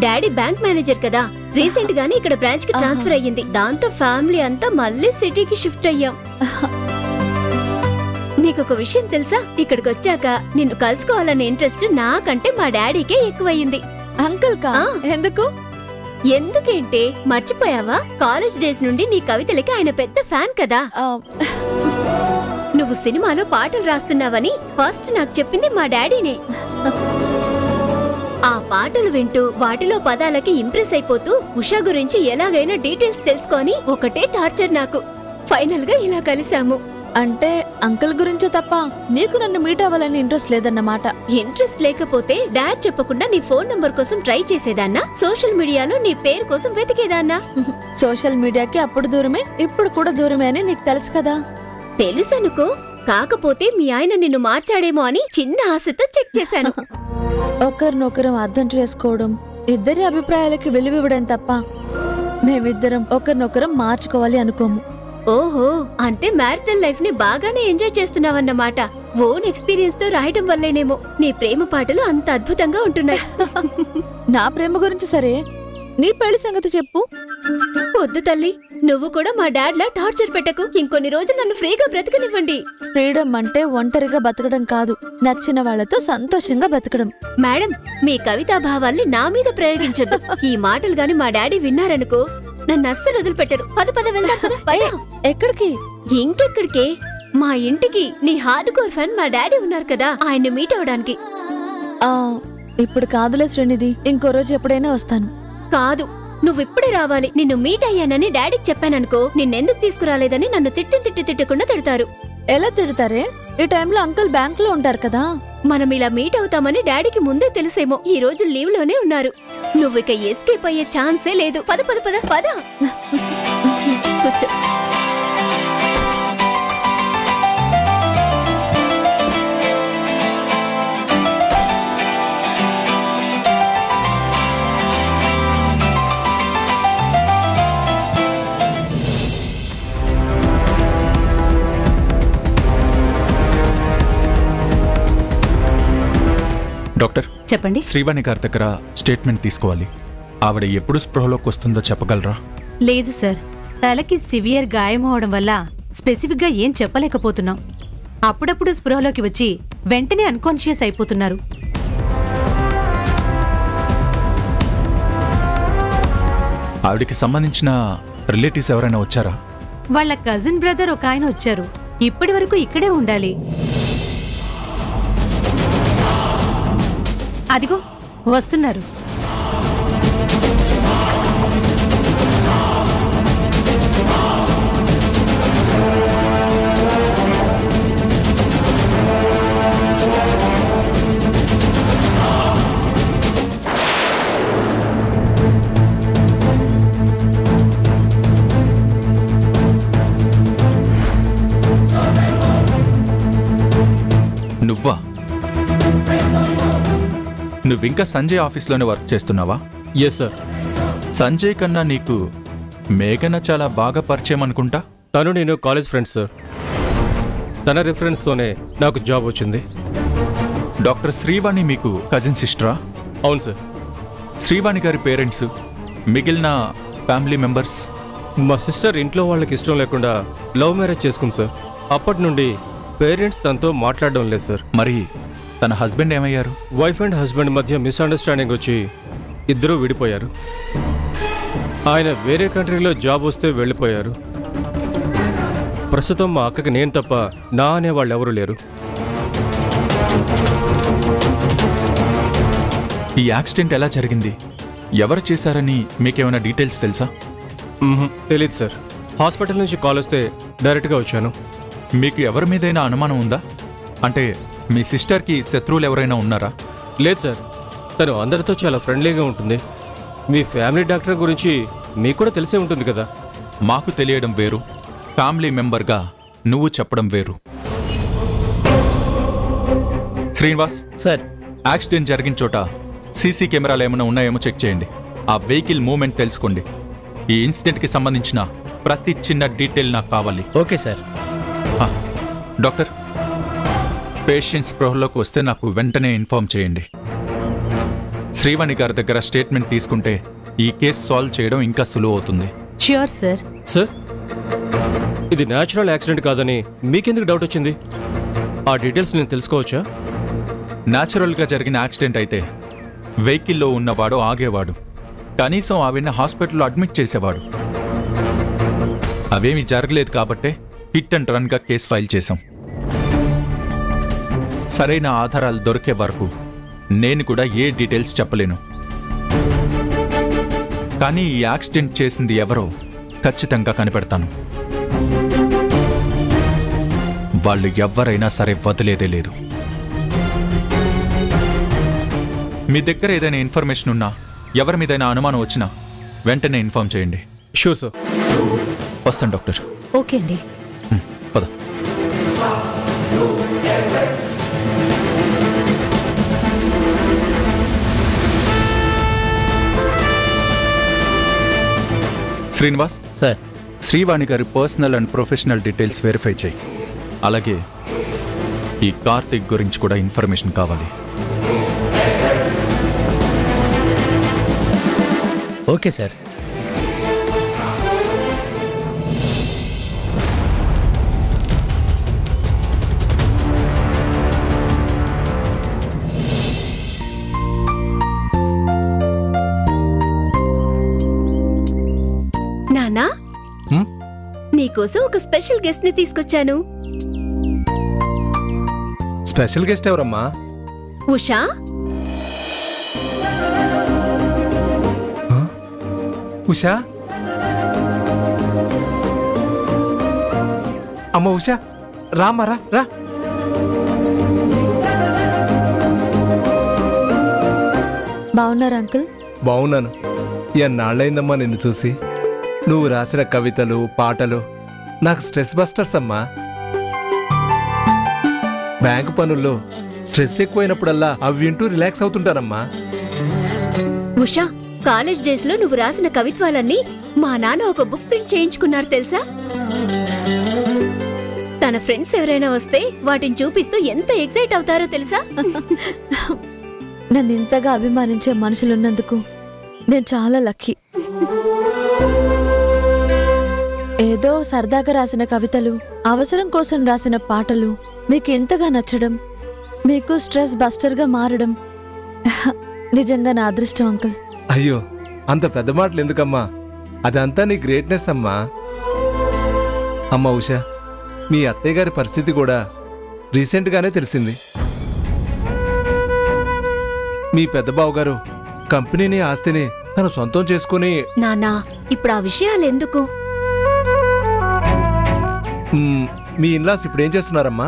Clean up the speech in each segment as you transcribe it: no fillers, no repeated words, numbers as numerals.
Daddy bank manager కదా, recent గానీ ఇక్కడ బ్రాంచ్ కి ట్రాన్స్ఫర్ అయ్యింది. దాంతో ఫ్యామిలీ అంతా మళ్ళీ సిటీకి షిఫ్ట్ అయ్యాం. నీకొక విషయం తెలుసా, ఇక్కడికి వచ్చాక నిన్ను కలుసుకోవాలనే ఇంట్రెస్ట్ నాకంటే మా డాడీకే ఎక్కువయ్యింది. అంకుల్ కా? ఎందుకు? ఎందుకేంటే మర్చిపోయావా, కాలేజ్ డేస్ నుండి నీ కవితలకి ఆయన పెద్ద ఫ్యాన్ కదా. నువ్వు సినిమాలో పాటలు రాస్తున్నావని ఫస్ట్ నాకు చెప్పింది మా డాడీనే. ఆ పాటలు వింటూ వాటిలో పదాలకి ఇంప్రెస్ అయిపోతూ ఉషా గురించి ఎలాగైనా డీటెయిల్స్ తెలుసుకొని ఒకటే టార్చర్ నాకు. ఫైనల్ గా ఇలా కలిసాము. అంటే అంకుల్ గురించే తప్ప నీకు నన్ను మీట్ అవ్వాలని ఇంట్రెస్ట్ లేదన్నమాట. ఇంట్రెస్ట్ లేకపోతే డాడ్ చెప్పకుండా నీ ఫోన్ నంబర్ కోసం ట్రై చేసేదాన్నా, సోషల్ మీడియాలో నీ పేరు కోసం వెతికేదాన్నా. సోషల్ మీడియాకి అప్పుడు దూరమే, ఇప్పుడు కూడా దూరమే అని నీకు తెలుసు కదా. తెలుసనుకో, కాకపోతే మీ ఆయన నిన్ను మార్చాడేమో అని చిన్న ఆశతో చెక్ చేశాను. ఒకరినొకరం అర్థం చేసుకోవడం, ఇద్దరి అభిప్రాయాలకి విలువివ్వడం తప్ప మేమిద్దరం ఒకరినొకరం మార్చుకోవాలి అనుకోము. ఓహో, అంటే మ్యారిటల్ లైఫ్ ని బాగానే ఎంజాయ్ చేస్తున్నావన్నమాట. ఓన్ ఎక్స్పీరియన్స్ తో రాయటం వల్లేనేమో నీ ప్రేమ పాటలు అంత అద్భుతంగా ఉంటున్నాయి. నా ప్రేమ గురించి సరే, నీ పెళ్లి సంగతి చెప్పు. వద్దు తల్లి, నువ్వు కూడా మా డాడ్ లా టార్చర్ పెట్టకు. ఇంకొన్ని రోజులు నన్ను ఫ్రీగా బ్రతకనివ్వండి. ఫ్రీడమ్ అంటే ఒంటరిగా బతకడం కాదు, నచ్చిన వాళ్లతో సంతోషంగా బతకడం. మేడం, మీ కవితా భావాల్ని నా మీద ప్రయోగించొద్దు. ఈ మాటలు గాని మా డాడీ విన్నారనుకో, నన్ను అస్సలు వదిలిపెట్టరు. పద పద వెళ్దాం పద. ఎక్కడికి? ఇంకెక్కడికే, మా ఇంటికి. నీ హార్డ్ కోర్ ఫ్యాన్ మా డాడీ ఉన్నారు కదా, ఆయన్ని మీట్ అవడానికి. ఇప్పుడు కాదులే శ్రీనిధి, ఇంకో రోజు ఎప్పుడైనా వస్తాను. కాదు, నువ్విప్పుడే రావాలి. నిన్ను మీట్ అయ్యానని డాడీకి చెప్పాననుకో, నిన్నెందుకు తీసుకురాలేదని నన్ను తిట్టకుండా తిడతారు. ఎలా తిడతారే? ఈ టైంలో అంకుల్ బ్యాంక్ లో ఉంటారు కదా. మనం ఇలా మీట్ అవుతామని డాడీకి ముందే తెలుసేమో. ఈ రోజు లీవ్ లోనే ఉన్నారు. నువ్వు ఇక ఎస్కేప్ అయ్యే ఛాన్సే లేదు. పద పద పద పద. కూర్చో. డాక్టర్ చెప్పండి. శ్రీవాణి గారి దగ్గర స్టేట్మెంట్ తీసుకోవాలి. ఆవిడ ఎప్పుడు స్పృహలోకి వస్తుందో చెప్పగలరా? లేదు సార్, తలకి సివియర్ గాయం అవడం వల్ల స్పెసిఫిక్ గా ఏం చెప్పలేకపోతున్నాం. అప్పుడప్పుడు స్పృహలోకి వచ్చి వెంటనే అన్కాన్షియస్ అయిపోతున్నారు. ఆవిడకి సంబంధించిన రిలేటివ్స్ ఎవరైనా వచ్చారా? వాళ్ళ కజిన్ బ్రదర్ ఒక ఆయన వచ్చారు. ఇప్పటి వరకు ఇక్కడే ఉండాలి. అదిగో వస్తున్నారు. నువ్వా? నువ్వింకా సంజయ్ ఆఫీస్లోనే వర్క్ చేస్తున్నావా? Yes sir. సంజయ్ కన్నా నీకు మేఘన చాలా బాగా పరిచయం అనుకుంటా. తను నేను కాలేజ్ ఫ్రెండ్స్ సార్. తన రిఫరెన్స్తోనే నాకు జాబ్ వచ్చింది. డాక్టర్ శ్రీవాణి మీకు కజిన్ సిస్టరా? అవును సార్. శ్రీవాణి గారి పేరెంట్స్, మిగిలిన ఫ్యామిలీ మెంబర్స్? మా సిస్టర్ ఇంట్లో వాళ్ళకి ఇష్టం లేకుండా లవ్ మ్యారేజ్ చేసుకుంది సార్. అప్పటి నుండి పేరెంట్స్ తనతో మాట్లాడడం లేదు సార్. మరి తన హస్బెండ్ ఏమయ్యారు? వైఫ్ అండ్ హస్బెండ్ మధ్య మిస్అండర్స్టాండింగ్ వచ్చి ఇద్దరూ విడిపోయారు. ఆయన వేరే కంట్రీలో జాబ్ వస్తే వెళ్ళిపోయారు. ప్రస్తుతం మా అక్కకి నేను తప్ప నా అనేవాళ్ళు ఎవరూ లేరు. ఈ యాక్సిడెంట్ ఎలా జరిగింది? ఎవరు చేశారని మీకేమైనా డీటెయిల్స్ తెలుసా? తెలీదు సార్. హాస్పిటల్ నుంచి కాల్ వస్తే డైరెక్ట్గా వచ్చాను. మీకు ఎవరి మీదైనా అనుమానం ఉందా? అంటే మీ సిస్టర్కి శత్రువులు ఎవరైనా ఉన్నారా? లేదు సార్, తను అందరితో చాలా ఫ్రెండ్లీగా ఉంటుంది. మీ ఫ్యామిలీ డాక్టర్ గురించి మీకు కూడా తెలిసే ఉంటుంది కదా. మాకు తెలియడం వేరు, ఫ్యామిలీ మెంబర్గా నువ్వు చెప్పడం వేరు. శ్రీనివాస్ సార్, యాక్సిడెంట్ జరిగిన చోట సీసీ కెమెరాలు ఏమైనా ఉన్నాయేమో చెక్ చేయండి. ఆ వెహికల్ మూవ్మెంట్ తెలుసుకోండి. ఈ ఇన్సిడెంట్కి సంబంధించిన ప్రతి చిన్న డీటెయిల్ నాకు కావాలి. Okay sir. డాక్టర్, పేషెంట్ స్పృహలోకి వస్తే నాకు వెంటనే ఇన్ఫార్మ్ చేయండి. శ్రీవాణి గారి దగ్గర స్టేట్మెంట్ తీసుకుంటే ఈ కేసు సాల్వ్ చేయడం ఇంకా సులువు అవుతుంది. Sure sir. సార్, ఇది న్యాచురల్ యాక్సిడెంట్ కాదని మీకెందుకు డౌట్ వచ్చింది? ఆ డీటెయిల్స్ నేను తెలుసుకోవచ్చా? న్యాచురల్గా జరిగిన యాక్సిడెంట్ అయితే వెహికల్లో ఉన్నవాడు ఆగేవాడు, కనీసం ఆవిడ్ని హాస్పిటల్లో అడ్మిట్ చేసేవాడు. అవేమీ జరగలేదు కాబట్టే హిట్ అండ్ రన్గా కేసు ఫైల్ చేశాం. సరైన ఆధారాలు దొరికే వరకు నేను కూడా ఏ డీటెయిల్స్ చెప్పలేను. కానీ ఈ యాక్సిడెంట్ చేసింది ఎవరో ఖచ్చితంగా కనిపెడతాను. వాళ్ళు ఎవరైనా సరే వదిలేదే లేదు. మీ దగ్గర ఏదైనా ఇన్ఫర్మేషన్ ఉన్నా, ఎవరి మీదైనా అనుమానం వచ్చినా వెంటనే ఇన్ఫార్మ్ చేయండి. Sure sir. వస్తాను డాక్టర్. ఓకే అండి. పద. శ్రీనివాస్ సార్, శ్రీవాణి గారి personal and professional details verify చేయి. అలాగే ఈ కార్తిక్ గురించి కూడా ఇన్ఫర్మేషన్ కావాలి. Okay sir. నానా, నీకోసం ఒక స్పెషల్ గెస్ట్ ని తీసుకొచ్చాను. స్పెషల్ గెస్ట్ ఎవరమ్మా? ఉషా. ఉషా? అమ్మ ఉషా, రామారా రా. బాగున్నారా అంకుల్? బాగున్నాను. ఎన్నాళ్ళైందమ్మా నిన్ను చూసి. నువ్వు రాసిన కవితలు, పాటలు నాకు స్ట్రెస్ బస్టర్స్ అమ్మా. బ్యాంకు పనుల్లో స్ట్రెస్ ఎక్కువైనప్పుడల్లా అవి వింటూ రిలాక్స్ అవుతుంటానమ్మా. ఉషా, కాలేజ్ డేస్ లో నువ్వు రాసిన కవిత్వాలన్నీ మా నాన్న ఒక బుక్ ప్రింట్ చేయించుకున్నారు తెలుసా? తన ఫ్రెండ్స్ ఎవరైనా వస్తే వాటిని చూపిస్తూ ఎంత ఎక్సైట్ అవుతారో తెలుసా? నన్ను ఇంతగా అభిమానించే మనుషులున్నందుకు నేను చాలా లక్కీ. ఏదో సరదాగా రాసిన కవితలు, అవసరం కోసం రాసిన పాటలు మీకు ఎంతగా నచ్చడం, మీకు స్ట్రెస్ బస్టర్గా మారడం నిజంగా నా అదృష్టం అంకుల్. అయ్యో, అంత పెద్ద మాటలు ఎందుకమ్మా? అదంతా నీ గ్రేట్నెస్ అమ్మా. అమ్మా ఉషా, మీ అత్తయ్య గారి పరిస్థితి కూడా రీసెంట్గానే తెలిసింది. మీ పెద్ద బావగారు కంపెనీని, ఆస్తిని తను సొంతం చేసుకుని. నాన్నా, ఇప్పుడు ఆ విషయాలు ఎందుకు? మీ ఇన్లాస్ ఇప్పుడు ఏం చేస్తున్నారమ్మా?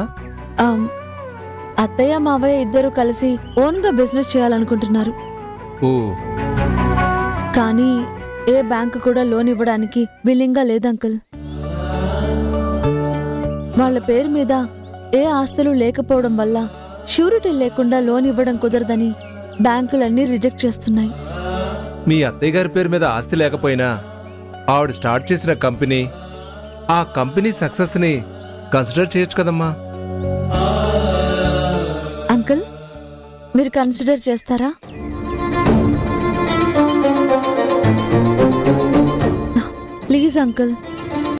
అత్తయ్య మావయ్య ఇద్దరు కలిసి ఓన్గా బిజినెస్ చేయాలనుకుంటున్నారు. ఓ. కానీ ఏ బ్యాంకు కూడా లోన్ ఇవ్వడానికి విల్లింగ్గా లేదు అంకుల్. వాళ్ళ పేరు మీద ఏ ఆస్తులు లేకపోవడం వల్ల షూరిటీ లేకుండా లోన్ ఇవ్వడం కుదరదని బ్యాంకులన్నీ రిజెక్ట్ చేస్తున్నాయి. మీ అత్తయ్య గారి పేరు మీద ఆస్తి లేకపోయినా ఆవిడ స్టార్ట్ చేసిన కంపెనీ, ఆ కంపెనీ సక్సెస్ ని కన్సిడర్ చేయొచ్చు కదమ్మా. అంకుల్, మీరు కన్సిడర్ చేస్తారా? Please uncle.